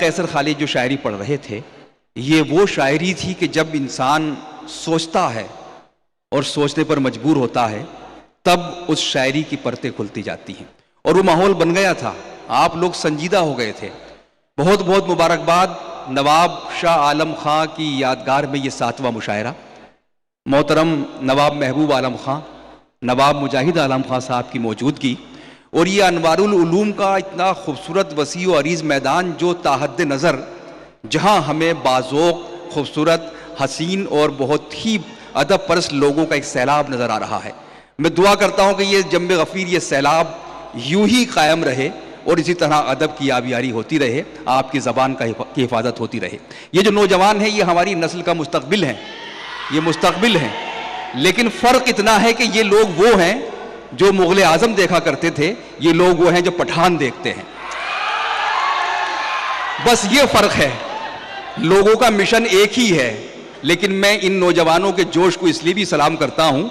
कैसर खालिद जो शायरी पढ़ रहे थे, ये वो शायरी थी कि जब इंसान सोचता है और सोचने पर मजबूर होता है तब उस शायरी की परतें खुलती जाती हैं। और वो माहौल बन गया था, आप लोग संजीदा हो गए थे। बहुत बहुत मुबारकबाद नवाब शाह आलम खां की यादगार में ये 7वां मुशायरा। मोहतरम नवाब महबूब आलम खां, नवाब मुजाहिद आलम खां साहब की मौजूदगी और ये अनवारुल उलूम का इतना खूबसूरत वसी व अरीज़ मैदान जो ताहद्द नज़र, जहाँ हमें बाज़ोक, खूबसूरत, हसीन और बहुत ही अदब परस्त लोगों का एक सैलाब नज़र आ रहा है। मैं दुआ करता हूँ कि ये जम्ब गफ़ीर, ये सैलाब यूं ही कायम रहे और इसी तरह अदब की आबियारी होती रहे, आपकी ज़बान की हिफाजत होती रहे। ये जो नौजवान हैं ये हमारी नस्ल का मुस्तकबिल हैं, ये मुस्तकबिल हैं। लेकिन फ़र्क इतना है कि ये लोग वो हैं जो मुग़ल आज़म देखा करते थे, ये लोग वो हैं जो पठान देखते हैं। बस ये फ़र्क है, लोगों का मिशन एक ही है। लेकिन मैं इन नौजवानों के जोश को इसलिए भी सलाम करता हूँ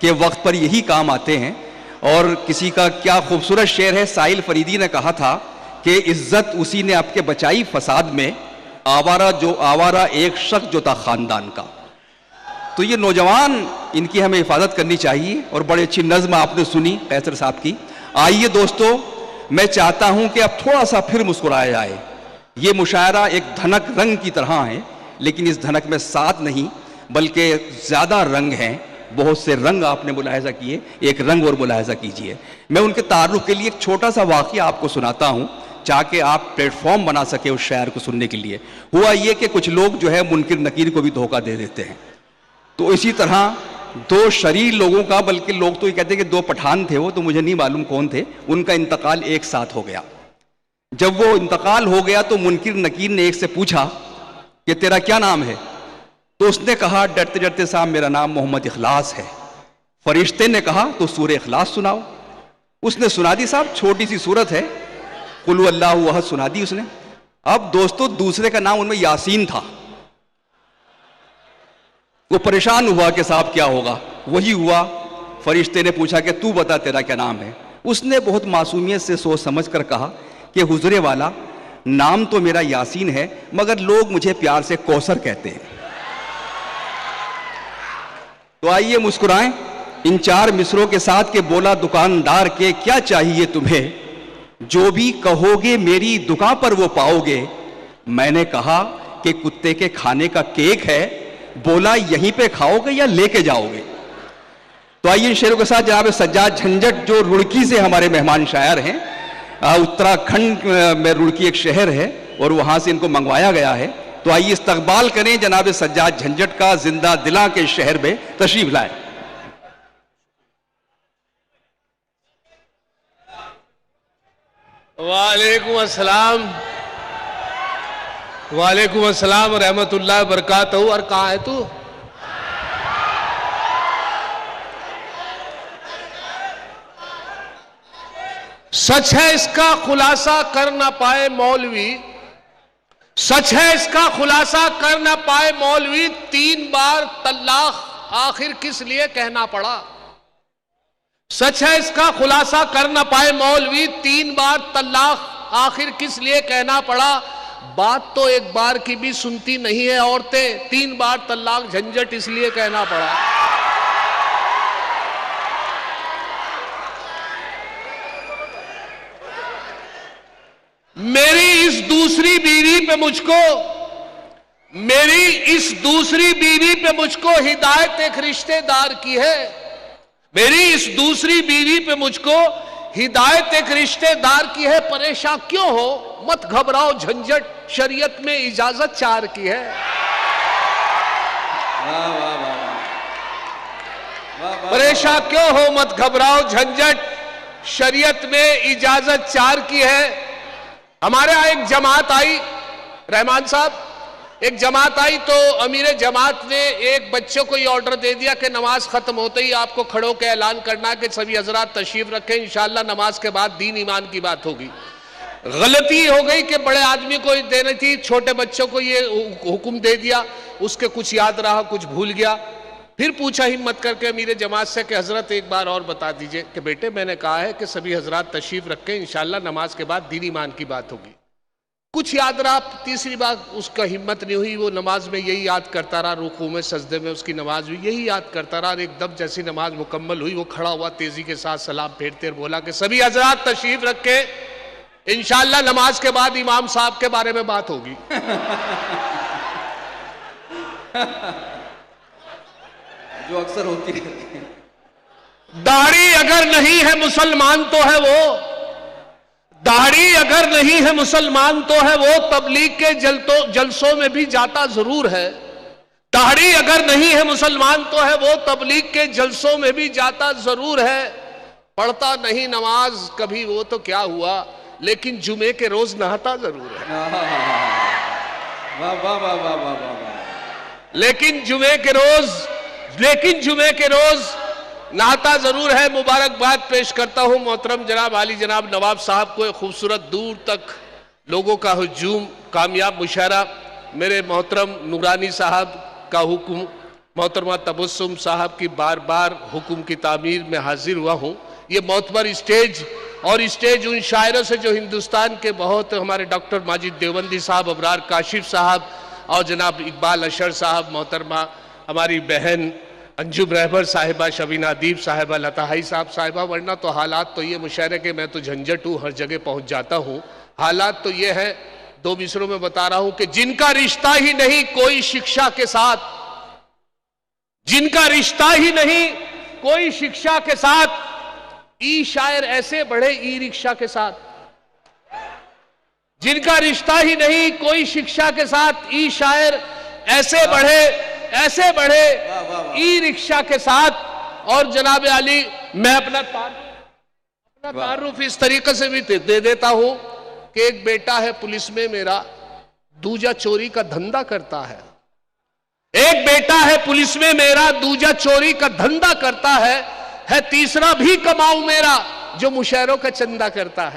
कि वक्त पर यही काम आते हैं। और किसी का क्या खूबसूरत शेर है, साहिल फरीदी ने कहा था कि इज्जत उसी ने आपके बचाई फसाद में, आवारा एक शख्स जो था ख़ानदान का। तो ये नौजवान, इनकी हमें हिफाजत करनी चाहिए। और बड़ी अच्छी नज़्म आपने सुनी कैसर साहब की। आइए दोस्तों, मैं चाहता हूँ कि अब थोड़ा सा फिर मुस्कुराया जाए। ये मुशायरा एक धनक रंग की तरह है, लेकिन इस धनक में 7 नहीं बल्कि ज़्यादा रंग हैं। बहुत से रंग आपने मुलाहिजा किए, एक रंग और मुलाहिजा कीजिए। मैं उनके तारुफ के लिए एक छोटा सा वाक़या आपको सुनाता हूँ ताकि आप प्लेटफॉर्म बना सके उस शायर को सुनने के लिए। हुआ ये कि कुछ लोग जो है मुनकिर नकीर को भी धोखा दे देते हैं। तो इसी तरह 2 शरीर लोगों का, बल्कि लोग तो ये कहते हैं कि 2 पठान थे, वो तो मुझे नहीं मालूम कौन थे, उनका इंतकाल एक साथ हो गया। जब वो इंतकाल हो गया तो मुनकिर नकीर ने एक से पूछा कि तेरा क्या नाम है? तो उसने कहा डरते डरते, साहब मेरा नाम मोहम्मद इखलास है। फरिश्ते ने कहा तो सूरह इखलास सुनाओ। उसने सुना दी, साहब छोटी सी सूरत है, कुल अल्लाहु अहद सुना दी उसने। अब दोस्तों दूसरे का नाम उनमें यासीन था। वो परेशान हुआ कि साहब क्या होगा। वही हुआ, फरिश्ते ने पूछा कि तू बता तेरा क्या नाम है। उसने बहुत मासूमियत से सोच समझ कर कहा कि हुजूरे वाला, नाम तो मेरा यासीन है मगर लोग मुझे प्यार से कौसर कहते हैं। तो आइए मुस्कुराएं इन 4 मिसरों के साथ के बोला दुकानदार के, क्या चाहिए तुम्हें, जो भी कहोगे मेरी दुकान पर वो पाओगे। मैंने कहा कि कुत्ते के खाने का केक है, बोला यहीं पे खाओगे या लेके जाओगे। तो आइए इन शेरों के साथ जनाब सज्जाद झंझट, जो रुड़की से हमारे मेहमान शायर हैं, उत्तराखंड में रुड़की एक शहर है और वहां से इनको मंगवाया गया है। तो आइए इस्तकबाल करें जनाब सज्जाद झंझट का, जिंदा दिला के शहर में तशरीफ लाए। वालेकुम अस्सलाम, वालेकुम अस्सलाम रहमतुल्लाह बरकातहू। और कहाँ है तू? सच है इसका खुलासा कर ना पाए मौलवी, सच है इसका खुलासा कर ना पाए मौलवी, 3 बार तल्लाक आखिर किस लिए कहना पड़ा। सच है इसका खुलासा कर ना पाए मौलवी, 3 बार तल्लाक आखिर किस लिए कहना पड़ा। बात तो एक बार की भी सुनती नहीं है औरतें, 3 बार तल्लाक झंझट इसलिए कहना पड़ा। मेरी इस दूसरी बीवी पे मुझको, मेरी इस दूसरी बीवी पे मुझको हिदायत एक रिश्तेदार की है। मेरी इस दूसरी बीवी पे मुझको हिदायत एक रिश्तेदार की है। परेशान क्यों हो, मत घबराओ झंझट, शरीयत में इजाजत 4 की है। परेशान क्यों हो, मत घबराओ झंझट, शरीयत में इजाजत 4 की है। हमारे यहाँ एक जमात आई, रहमान साहब, एक जमात आई तो अमीर जमात ने एक बच्चे को ये ऑर्डर दे दिया कि नमाज खत्म होते ही आपको खड़ो के ऐलान करना कि सभी हजरात तशरीफ रखें, इंशाअल्लाह नमाज के बाद दीन ईमान की बात होगी। गलती हो गई कि बड़े आदमी को देनी थी, छोटे बच्चों को ये हुक्म दे दिया, उसके कुछ याद रहा कुछ भूल गया। फिर पूछा हिम्मत करके अमीर जमात से कि हजरत एक बार और बता दीजिए कि बेटे मैंने कहा है कि सभी हजरात तशरीफ रखें, इंशाअल्लाह नमाज के बाद दीन ईमान की बात होगी। कुछ याद रहा, तीसरी बार उसका हिम्मत नहीं हुई, वो नमाज में यही याद करता रहा, रुकू में सजदे में उसकी नमाज हुई, यही याद करता रहा। एकदम जैसी नमाज मुकम्मल हुई वो खड़ा हुआ तेजी के साथ सलाम फेरते बोला कि सभी हजरात तशरीफ रखे, इंशाअल्लाह नमाज के बाद इमाम साहब के बारे में बात होगी। जो अक्सर होती है। दाढ़ी अगर नहीं है मुसलमान तो है वो, दाढ़ी अगर नहीं है मुसलमान तो है वो, तबलीग के जलसों में भी जाता जरूर है। दाढ़ी अगर नहीं है मुसलमान तो है वो, तबलीग के जलसों में भी जाता जरूर है। पढ़ता नहीं नमाज कभी वो तो क्या हुआ, लेकिन जुमे के रोज नहाता जरूर है। वाह वाह वाह वाह वाह वाह। लेकिन जुमे के रोज नहाता जरूर है। मुबारकबाद पेश करता हूं मोहतरम जनाब आली जनाब नवाब साहब को, खूबसूरत दूर तक लोगों का हुजूम, कामयाब मुशायरा, मेरे मोहतरम नूरानी साहब का हुक्म, मोहतरमा तबस्सुम साहब की बार बार हुक्म की तामीर में हाजिर हुआ हूं। ये मोतबर स्टेज और स्टेज उन शायरों से जो हिंदुस्तान के बहुत, हमारे डॉक्टर माजिद देवबंदी साहब, अबरार काशिफ साहब और जनाब इकबाल अशर साहब, मोहतरमा हमारी बहन अंजुम रहबर साहिबा, शबीना अदीब साहिबा, लताहाई साहब साहिबा। वरना तो हालात तो ये मुशायरे के, मैं तो झंझट हूँ, हर जगह पहुंच जाता हूँ। हालात तो ये है, दो मिसरों में बता रहा हूं कि जिनका रिश्ता ही नहीं कोई शिक्षा के साथ, जिनका रिश्ता ही नहीं कोई शिक्षा के साथ, ई शायर ऐसे बढ़े ई रिक्शा के साथ। जिनका रिश्ता ही नहीं कोई शिक्षा के साथ, ई शायर ऐसे बढ़े ई रिक्शा के साथ। और जनाब आली, मैं अपना तारुफ इस तरीके से भी दे देता हूं कि एक बेटा है पुलिस में मेरा, दूजा चोरी का धंधा करता है। एक बेटा है पुलिस में मेरा, दूजा चोरी का धंधा करता है तीसरा भी कमाऊ मेरा जो मुशायरों का चंदा करता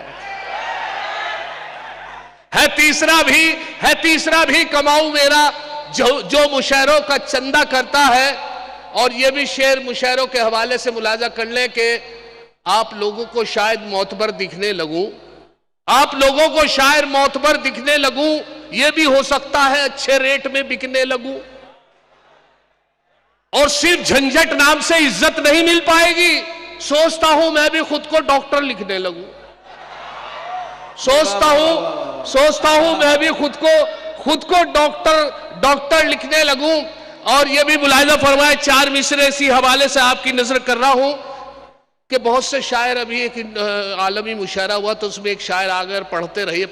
है तीसरा भी कमाऊ मेरा जो मुशायरों का चंदा करता है। और यह भी शेर मुशायरों के हवाले से मुलाजा कर लें कि आप लोगों को शायद मोतबर दिखने लगूं, आप लोगों को शायद मोतबर दिखने लगूं, यह भी हो सकता है अच्छे रेट में बिकने लगूं, और सिर्फ झंझट नाम से इज्जत नहीं मिल पाएगी। सोचता हूं मैं भी खुद को डॉक्टर लिखने लगूं, सोचता हूं मैं भी खुद को डॉक्टर लिखने लगूं। और यह भी मुलाहिजा फरमाए, चार मिसरे इसी हवाले से आपकी नजर कर रहा हूं कि बहुत से शायर, अभी एक आलमी मुशायरा हुआ तो उसमें एक शायर आकर पढ़ते रहे,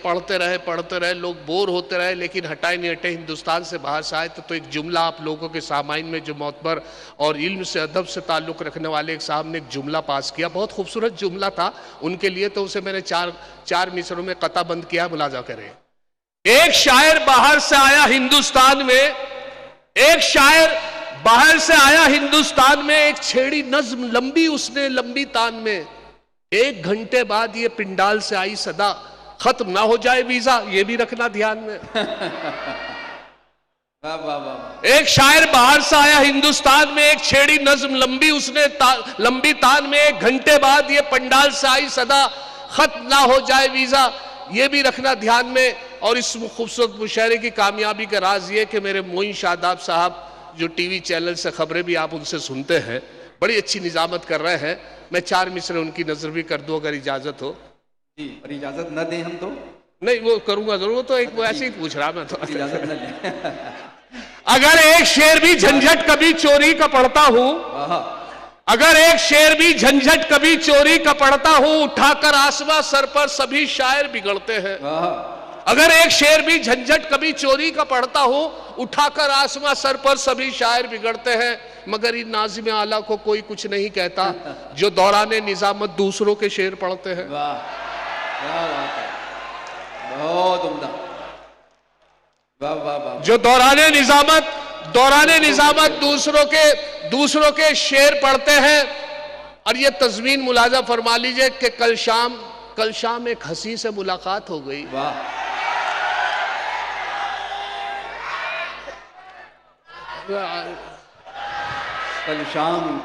लोग बोर होते रहे, लेकिन हटाए नहीं हटे, हिंदुस्तान से बाहर से आए तो एक जुमला आप लोगों के सामाइन में, जो मोतबर और इल्म से, अदब से ताल्लुक़ रखने वाले एक साहब ने एक जुमला पास किया, बहुत खूबसूरत जुमला था उनके लिए, तो उसे मैंने चार मिसरों में कता बंद किया, मुलाजा करें। एक शायर बाहर से आया हिंदुस्तान में, एक छेड़ी नज्म लंबी उसने लंबी तान में, 1 घंटे बाद ये पिंडाल से आई सदा, खत्म ना हो जाए वीजा, ये भी रखना ध्यान में। एक शायर बाहर से आया हिंदुस्तान में, एक छेड़ी नज्म लंबी उसने लंबी तान में, 1 घंटे बाद ये पंडाल से आई सदा, खत्म ना हो जाए वीजा, ये भी रखना ध्यान में। और इस खूबसूरत मुशायरे की कामयाबी का राज ये कि मेरे मोइन शादाब साहब, जो टीवी चैनल से खबरें भी आप उनसे सुनते हैं, बड़ी अच्छी निजामत कर रहे हैं। मैं 4 मिसरे उनकी नजर भी कर दूं अगर इजाजत हो जी। और इजाजत न दें हम तो नहीं, वो करूंगा जरूर, तो एक वो ऐसे ही पूछ रहा मैं तो। इजाजत न लें। अगर एक शेर भी झंझट कभी चोरी का पढ़ता हूं, अगर एक शेर भी झंझट कभी चोरी का पढ़ता हूं, उठाकर आसमां सर पर सभी शायर बिगड़ते हैं। अगर एक शेर भी झंझट कभी चोरी का पढ़ता हूं, उठाकर आसमां सर पर सभी शायर बिगड़ते हैं, मगर इन नाज़िम आला को कोई कुछ नहीं कहता जो दौराने निजामत दूसरों के शेर पढ़ते हैं। वाह, क्या बात है, बहुत उम्दा, वाह वाह वाह। जो दौराने निजामत दूसरों के शेर पढ़ते हैं। और ये तज़मीन मुलाजा फरमा लीजिए कि कल शाम एक हंसी से मुलाकात हो गई। वाह।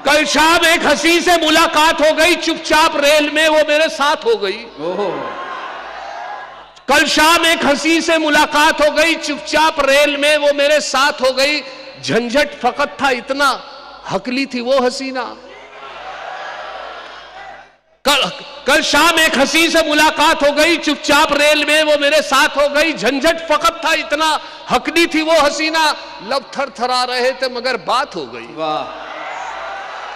कल शाम एक हंसी से मुलाकात हो गई, चुपचाप रेल में वो मेरे साथ हो गई। कल शाम एक हंसी से मुलाकात हो गई, चुपचाप रेल में वो मेरे साथ हो गई, झंझट फकत था इतना, हकली थी वो हसीना। कल शाम एक हंसी से मुलाकात हो गई, चुपचाप रेल में वो मेरे साथ हो गई, झंझट फकत था इतना, हकली थी वो हसीना। लब थर थरा रहे थे मगर बात हो गई। वाह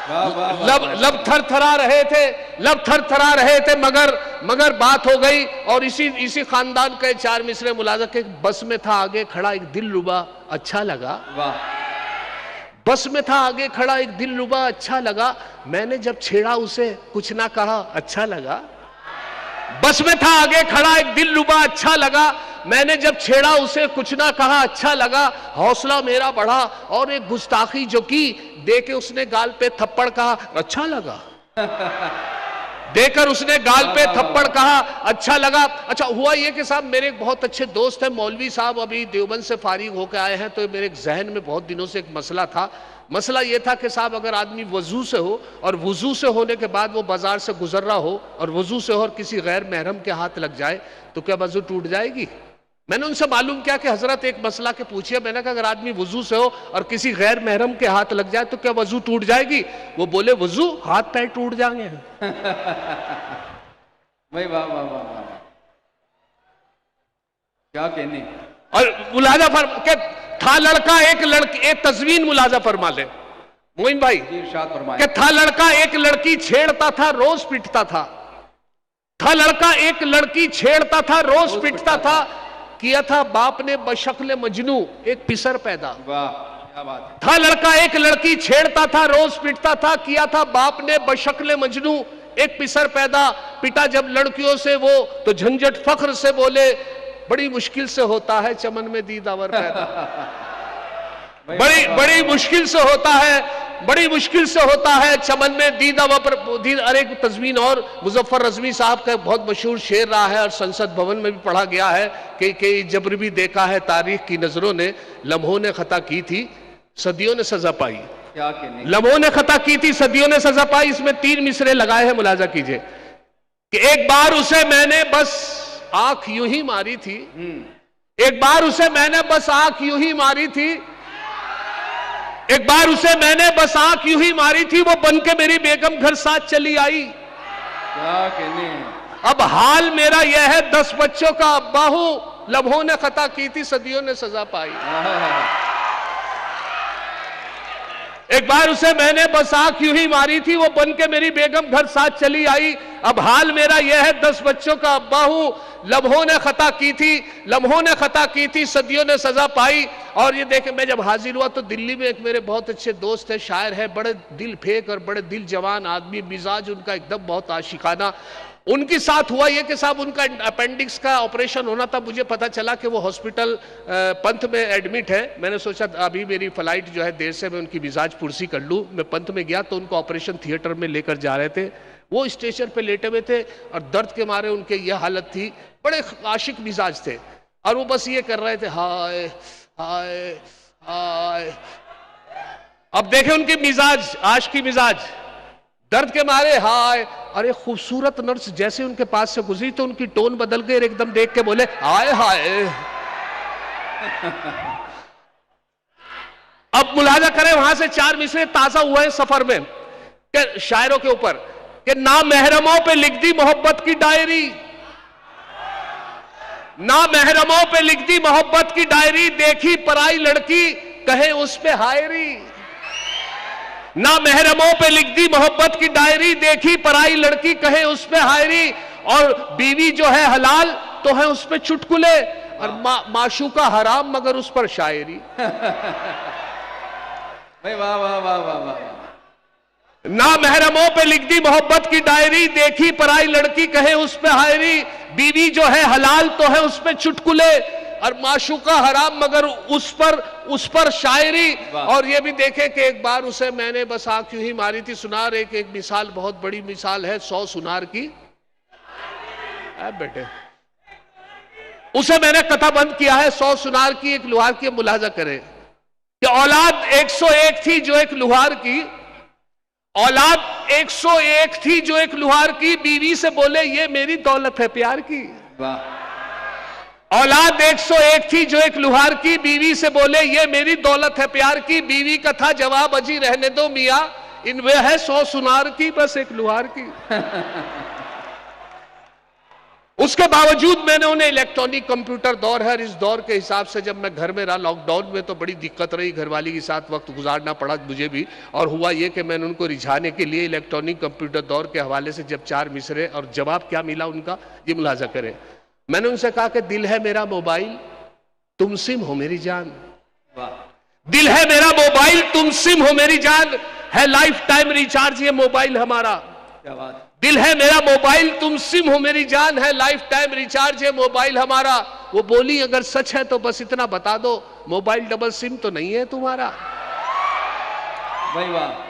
लब थर थरा रहे थे, लब थर थरा रहे थे मगर बात हो गई। और इसी खानदान के 4 मिसरे मुलाजा के बस में था आगे खड़ा एक दिल रुबा, अच्छा लगा। वाह। बस में था आगे खड़ा एक दिल रुबा, अच्छा लगा। मैंने जब छेड़ा उसे कुछ ना कहा, अच्छा लगा। बस में था आगे खड़ा एक दिल रुबा, अच्छा लगा। मैंने जब छेड़ा उसे कुछ ना कहा, अच्छा लगा। हौसला मेरा बढ़ा और एक गुस्ताखी जो की, देके उसने गाल पे थप्पड़ कहा, अच्छा लगा। देकर उसने गाल पे थप्पड़ कहा, अच्छा लगा। अच्छा हुआ ये कि साहब मेरे एक बहुत अच्छे दोस्त हैं मौलवी साहब, अभी देवबंद से फारिग होकर आए हैं, तो मेरे जहन में बहुत दिनों से एक मसला था। मसला ये था कि साहब अगर आदमी वजू से हो और वजू से होने के बाद वो बाजार से गुजर रहा हो और वजू से हो और किसी गैर महरम के हाथ लग जाए तो क्या वजू टूट जाएगी? मैंने उनसे मालूम किया कि हजरत एक मसला के पूछिए। मैंने कहा अगर आदमी वजू से हो और किसी गैर महरम के हाथ लग जाए तो क्या वजू टूट जाएगी? वो बोले वजू हाथ पैर टूट जाएंगे। भाई वाह वाह वाह वाह, क्या कहने। और मुलाजा के था लड़का एक लड़की, एक तस्वीर मुलाजा फरमा ले मोइन भाई, इरशाद फरमाए। कि था लड़का एक लड़की छेड़ता था रोज पिटता था। था लड़का एक लड़की छेड़ता था रोज पिटता था, किया था बाप ने बशक्ल मजनू एक पिसर पैदा। वाह क्या बात है। था लड़का एक लड़की छेड़ता था रोज पिटता था, किया था बाप ने बशक्ल मजनू एक पिसर पैदा। पिटा जब लड़कियों से वो तो झंझट फख्र से बोले, बड़ी मुश्किल से होता है चमन में दीदावर पैदा। बड़ी मुश्किल से होता है, बड़ी मुश्किल से होता है चमन में दीदावर। अरे एक तस्वीर और मुजफ्फर रज़वी साहब का बहुत मशहूर शेर रहा है और संसद भवन में भी पढ़ा गया है कि जबर भी देखा है तारीख की नजरों ने, लम्हों ने खता की थी सदियों ने सजा पाई। क्या कहने। लम्हों ने खता की थी सदियों ने सजा पाई। इसमें 3 मिसरे लगाए हैं, मुलाजा कीजिए कि एक बार उसे मैंने बस आंख यूं ही मारी थी, एक बार उसे मैंने बस आंख यूं ही मारी थी, एक बार उसे मैंने बस आंख यूं ही मारी थी, वो बन के मेरी बेगम घर साथ चली आई। क्या कहने। अब हाल मेरा यह है 10 बच्चों का अब्बा हूं, लम्हों ने खता की थी सदियों ने सजा पाई। एक बार उसे मैंने बस आंख यूं ही मारी थी, वो बन के मेरी बेगम घर साथ चली आई। अब हाल मेरा यह है 10 बच्चों का अब्बा हूं, लम्हों ने खता की थी, लम्हों ने खता की थी सदियों ने सजा पाई। और ये देखें मैं जब हाजिर हुआ तो दिल्ली में एक मेरे बहुत अच्छे दोस्त है, शायर है, बड़े दिल फेंक और बड़े दिल जवान आदमी, मिजाज उनका एकदम बहुत आशिकाना। उनके साथ हुआ ये कि साहब उनका अपेंडिक्स का ऑपरेशन होना था। मुझे पता चला कि वो हॉस्पिटल पंथ में एडमिट है। मैंने सोचा अभी मेरी फ्लाइट जो है देर से, मैं उनकी मिजाज पुरसी कर लूँ। मैं पंथ में गया तो उनको ऑपरेशन थिएटर में लेकर जा रहे थे। वो स्टेशन पे लेटे हुए थे और दर्द के मारे उनके ये हालत थी, बड़े आशिक मिजाज थे और वो बस ये कर रहे थे हाय हाय हाय। अब देखें उनके मिजाज, आशिकी मिजाज, दर्द के मारे हाय। अरे खूबसूरत नर्स जैसे उनके पास से गुजरी तो उनकी टोन बदल गई, एकदम देख के बोले हाय हाय। अब मुलाजा करें वहां से 4 मिसरे ताजा हुए हैं सफर में कि शायरों के ऊपर कि ना महरमों पे लिख दी मोहब्बत की डायरी, ना महरमों पे लिख दी मोहब्बत की डायरी, देखी पराई लड़की कहे उस पे हायरी। ना महरमों पे लिख दी मोहब्बत की डायरी, देखी पराई लड़की कहे उस पे हायरी। और बीवी जो है हलाल तो है उस पे चुटकुले, और माशूका हराम मगर उस पर शायरी। भाई वाह वाह वाह वाह वाह। ना महरमों पे लिख दी मोहब्बत की डायरी, देखी पराई लड़की कहे उस पे हायरी। बीवी जो है हलाल तो है उस पे चुटकुले, और माशूका हराम मगर उस पर शायरी। और ये भी देखे कि एक बार उसे मैंने बस आंख यूं ही मारी थी। सुनार एक मिसाल, बहुत बड़ी मिसाल है 100 सुनार की। बेटे उसे मैंने कथा बंद किया है 100 सुनार की, एक लुहार की। मुलाजा करें कि औलाद 101 थी जो एक लुहार की, औलाद 101 थी जो एक लुहार की। बीवी से बोले ये मेरी दौलत है प्यार की। औलाद 101 थी जो एक लुहार की, बीवी से बोले ये मेरी दौलत है प्यार की, बीवी का था जवाब अजी रहने दो मियां, इनमें है 100 सुनार की बस एक लुहार की। उसके बावजूद मैंने उन्हें, इलेक्ट्रॉनिक कंप्यूटर दौर है, इस दौर के हिसाब से जब मैं घर में रहा लॉकडाउन में तो बड़ी दिक्कत रही, घरवाली के साथ वक्त गुजारना पड़ा मुझे भी। और हुआ ये कि मैंने उनको रिझाने के लिए इलेक्ट्रॉनिक कंप्यूटर दौर के हवाले से जब 4 मिसरे, और जवाब क्या मिला उनका ये मुलाजा करें। मैंने उनसे कहा कि दिल है मेरा मोबाइल तुम सिम हो मेरी जान, दिल है मेरा मोबाइल तुम सिम हो मेरी जान, है लाइफ टाइम रिचार्ज ये मोबाइल हमारा। क्या बात। दिल है मेरा मोबाइल तुम सिम हो मेरी जान, है लाइफ टाइम रिचार्ज ये मोबाइल हमारा। वो बोली अगर सच है तो बस इतना बता दो, मोबाइल डबल सिम तो नहीं है तुम्हारा। भाई वाह।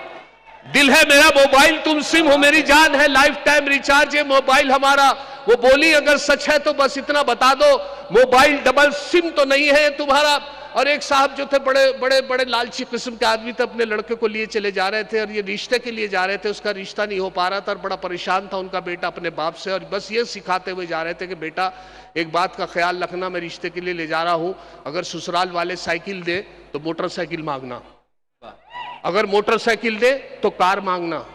दिल है मेरा मोबाइल तुम सिम हो मेरी जान, है लाइफ टाइम रिचार्ज ये मोबाइल हमारा। वो बोली अगर सच है तो बस इतना बता दो, मोबाइल डबल सिम तो नहीं है तुम्हारा। और एक साहब जो थे बड़े बड़े बड़े लालची किस्म के आदमी थे, अपने लड़के को लिए चले जा रहे थे और ये रिश्ते के लिए जा रहे थे, उसका रिश्ता नहीं हो पा रहा था और बड़ा परेशान था उनका बेटा अपने बाप से, और बस ये सिखाते हुए जा रहे थे कि बेटा एक बात का ख्याल रखना, मैं रिश्ते के लिए ले जा रहा हूं, अगर ससुराल वाले साइकिल दे तो मोटरसाइकिल मांगना, अगर मोटरसाइकिल दे तो कार मांगना,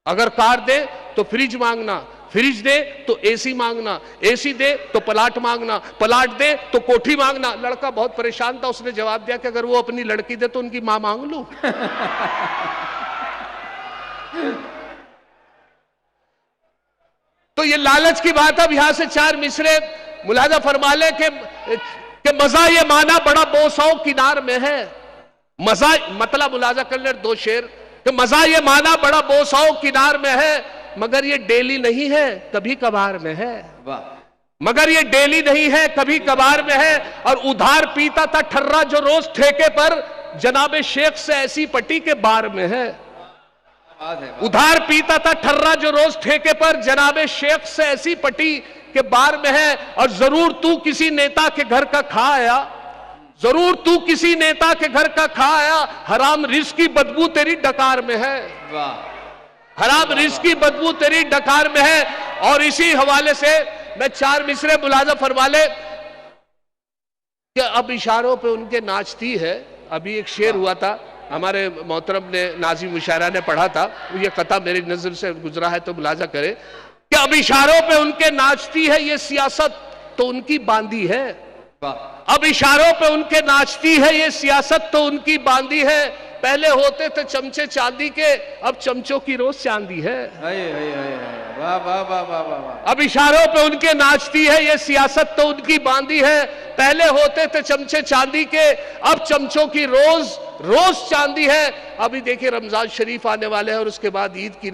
अगर कार दे तो फ्रिज मांगना, फ्रिज दे तो एसी मांगना, एसी दे तो प्लाट मांगना, प्लाट दे तो कोठी मांगना। लड़का बहुत परेशान था, उसने जवाब दिया कि अगर वो अपनी लड़की दे तो उनकी मां मांग लूं। तो ये लालच की बात। अब यहां से 4 मिसरे मुलाजा फरमा ले कि मजा ये माना बड़ा बोसाओ किनार में है, मजा मतलब मुलाजा कर ले 2 शेर कि मजा ये माना बड़ा बोसाओ किनार में है, मगर ये डेली नहीं है कभी कभार में है। वाह। मगर ये डेली नहीं है कभी कभार में है। और उधार पीता था ठर्रा जो रोज ठेके पर, जनाबे शेख से ऐसी पट्टी के बार में है। उधार पीता था ठर्रा जो रोज ठेके पर, जनाबे शेख से ऐसी पट्टी के बार में है। और जरूर तू किसी नेता के घर का खा आया, जरूर तू किसी नेता के घर का खा आया, हराम रिस्क की बदबू तेरी डकार में है। वाह। हराम रिस्क की बदबू तेरी डकार में है। और इसी हवाले से मैं 4 मिसरे मुलाजा फरमा ले कि अब इशारों पे उनके नाचती है। अभी एक शेर हुआ था, हमारे मोहतरम ने नाज़िम मुशायरा ने पढ़ा था, ये कथा मेरी नजर से गुजरा है तो मुलाजा करे कि अब इशारों पे उनके नाचती है ये सियासत तो उनकी बांधी है। अब इशारों पे उनके नाचती है ये सियासत तो उनकी बांधी है। पहले होते थे चमचे चांदी के, अब चमचों की रोज चांदी है। वाह वाह वाह वाह वाह। अब इशारों पे उनके नाचती है ये सियासत तो उनकी बांधी है। पहले होते थे चमचे चांदी के, अब चमचों की रोज रोज चांदी है। अभी देखिए रमजान शरीफ आने वाले हैं और उसके बाद ईद की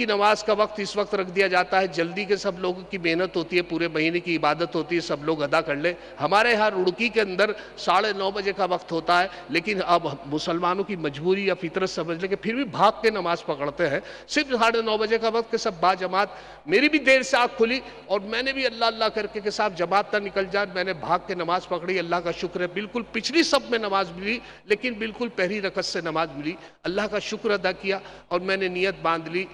नमाज का वक्त इस वक्त रख दिया जाता है। जल्दी के सब लोगों की मेहनत होती है, पूरे महीने की इबादत होती है, सब लोग अदा कर ले। हमारे यहाँ रुड़की के अंदर 9:30 बजे का वक्त होता है, लेकिन अब मुसलमानों की मजबूरी या फितरत समझ ले कि फिर भी भाग के नमाज पकड़ते हैं। सिर्फ 9:30 बजे का वक्त के सब बाजमात, मेरी भी देर से आँख खुली और मैंने भी अल्लाह अल्लाह करके के साथ जमात ना निकल जाए, मैंने भाग के नमाज पकड़ी। अल्लाह का शुक्र है बिल्कुल पिछली सब में नमाज मिली, लेकिन बिल्कुल पहली रकत से नमाज मिली। अल्लाह का शुक्र अदा किया और मैंने नियत बांध ली।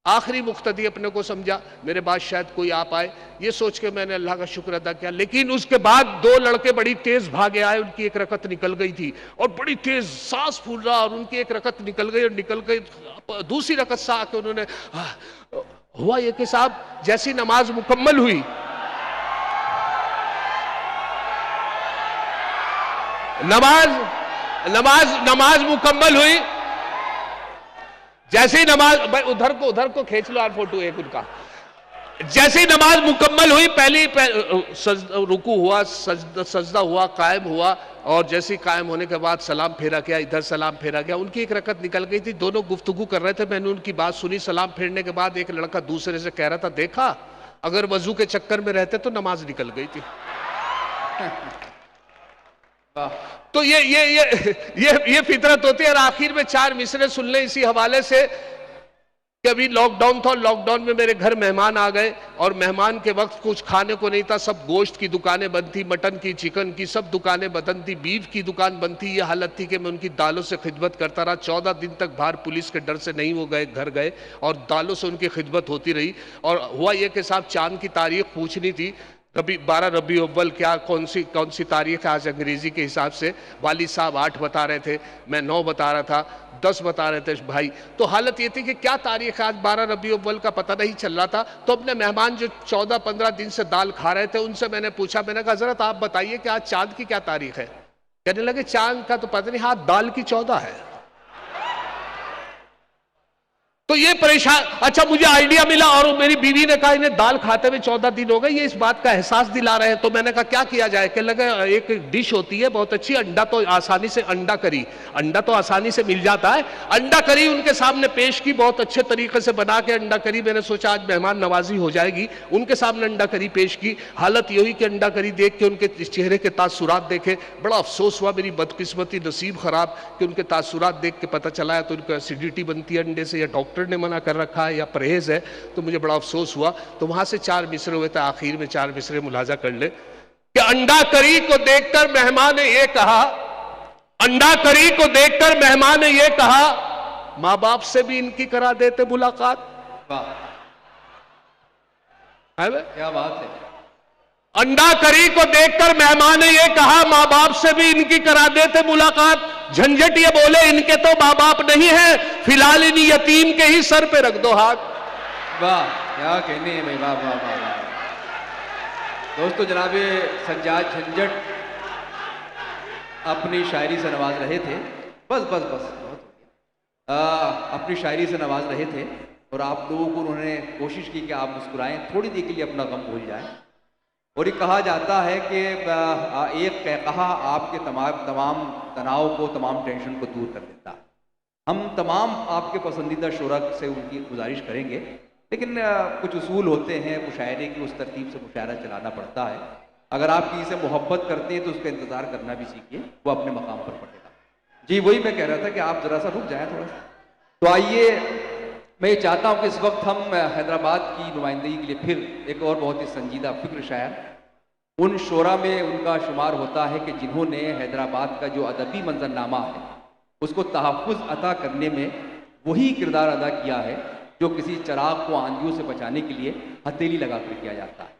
आखिरी मुक्तदी अपने को समझा, मेरे बाद शायद कोई आ पाए, ये सोच के मैंने अल्लाह का शुक्र अदा किया। लेकिन उसके बाद 2 लड़के बड़ी तेज भागे आए, उनकी एक रकत निकल गई थी और बड़ी तेज सांस फूल रहा और उनकी एक रकत निकल गई और निकल गई। दूसरी रकत से आके उन्होंने हुआ ये कि साहब जैसी नमाज मुकम्मल हुई, नमाज मुकम्मल हुई, जैसे ही नमाज, भाई उधर को खींच लो यार फोटो एक उनका। जैसे ही नमाज मुकम्मल हुई, पहली रुकू हुआ, सजदा हुआ, कायम हुआ और जैसे ही कायम होने के बाद सलाम फेरा गया, इधर सलाम फेरा गया। उनकी एक रकत निकल गई थी, दोनों गुफ्तगू कर रहे थे, मैंने उनकी बात सुनी। सलाम फेरने के बाद एक लड़का दूसरे से कह रहा था, देखा अगर वजू के चक्कर में रहते तो नमाज निकल गई थी। तो ये फितरत होती है। और आखिर में 4 मिसरे सुन ले इसी हवाले से कि अभी लॉकडाउन था, लॉकडाउन में मेरे घर मेहमान आ गए और मेहमान के वक्त कुछ खाने को नहीं था, सब गोश्त की दुकानें बंद थी, मटन की, चिकन की, सब दुकानें बंद थी, बीफ की दुकान बंद थी। ये हालत थी कि मैं उनकी दालों से खिदमत करता रहा। 14 दिन तक बाहर पुलिस के डर से नहीं वो गए, घर गए और दालों से उनकी खिदमत होती रही। और हुआ ये कि साहब चांद की तारीख पूछनी थी, 12 रबी अव्वल क्या कौन सी तारीख है आज अंग्रेजी के हिसाब से? वालिद साहब 8 बता रहे थे, मैं 9 बता रहा था, 10 बता रहे थे भाई। तो हालत ये थी कि क्या तारीख है आज 12 रबी अव्वल का पता नहीं चल रहा था। तो अपने मेहमान जो 14-15 दिन से दाल खा रहे थे उनसे मैंने पूछा, मैंने कहा हजरत आप बताइए कि आज चांद की क्या तारीख है? कहने लगे चांद का तो पता नहीं, हाँ दाल की 14 है। तो ये परेशान। अच्छा मुझे आइडिया मिला और मेरी बीवी ने कहा इन्हें दाल खाते हुए 14 दिन हो गए, ये इस बात का एहसास दिला रहे हैं। तो मैंने कहा क्या किया जाए? कहने लगे एक डिश होती है बहुत अच्छी, अंडा तो आसानी से, अंडा करी, अंडा तो आसानी से मिल जाता है, अंडा करी उनके सामने पेश की, बहुत अच्छे तरीके से बना के अंडा करी। मैंने सोचा आज मेहमान नवाजी हो जाएगी, उनके सामने अंडा करी पेश की। हालत यही कि अंडा करी देख के उनके चेहरे के तासुरात देखे, बड़ा अफसोस हुआ, मेरी बदकिस्मती, नसीब खराब कि उनके तासुरात देख के पता चला है तो उनको एसिडिटी बनती है अंडे से, या डॉक्टर ने मना कर रखा है या परहेज है। तो मुझे बड़ा अफसोस हुआ। तो वहां से 4 मिसरे हुए थे, आखिर में 4 मिसरे मुलाजा कर ले कि अंडा करी को देखकर मेहमान ने ये कहा, अंडा करी को देखकर मेहमान ने ये कहा, मां बाप से भी इनकी करा देते मुलाकात। वाह क्या बात है। अंडा करी को देखकर मेहमान ने ये कहा, मां बाप से भी इनकी करा देते मुलाकात। झंझट ये बोले इनके तो मां बाप नहीं है, फिलहाल इन यतीम के ही सर पे रख दो हाथ। वाह क्या कहने हैं भाई, वाह वाह वाह वाह। दोस्तों जनाब सज्जाद झंझट अपनी शायरी से नवाज रहे थे, बस बस बस बहुत हो गया। अपनी शायरी से नवाज रहे थे और आप लोगों को उन्होंने कोशिश की कि आप मुस्कुराएं, थोड़ी देर के लिए अपना गम भूल जाएं। और ये कहा जाता है कि एक कहकहा आपके तमाम तनाव को, तमाम टेंशन को दूर कर देता है। हम तमाम आपके पसंदीदा शुरा से उनकी गुजारिश करेंगे, लेकिन कुछ उसूल होते हैं मुशायरे की, उस तरतीब से मुशायरा चलाना पड़ता है। अगर आप किसी से मोहब्बत करते हैं तो उसका इंतज़ार करना भी सीखिए, वो अपने मकाम पर पड़ेगा। जी वही मैं कह रहा था कि आप ज़रा सा रुक जाएँ थोड़ा सा। तो आइए मैं ये चाहता हूँ कि इस वक्त हम हैदराबाद की नुमाइंदगी के लिए फिर एक और बहुत ही संजीदा फिक्र शायर, उन शोरा में उनका शुमार होता है कि जिन्होंने हैदराबाद का जो अदबी मंजरनामा है उसको तहफ़्फ़ुज़ अता करने में वही किरदार अदा किया है जो किसी चराग को आंधियों से बचाने के लिए हथेली लगा कर किया जाता है।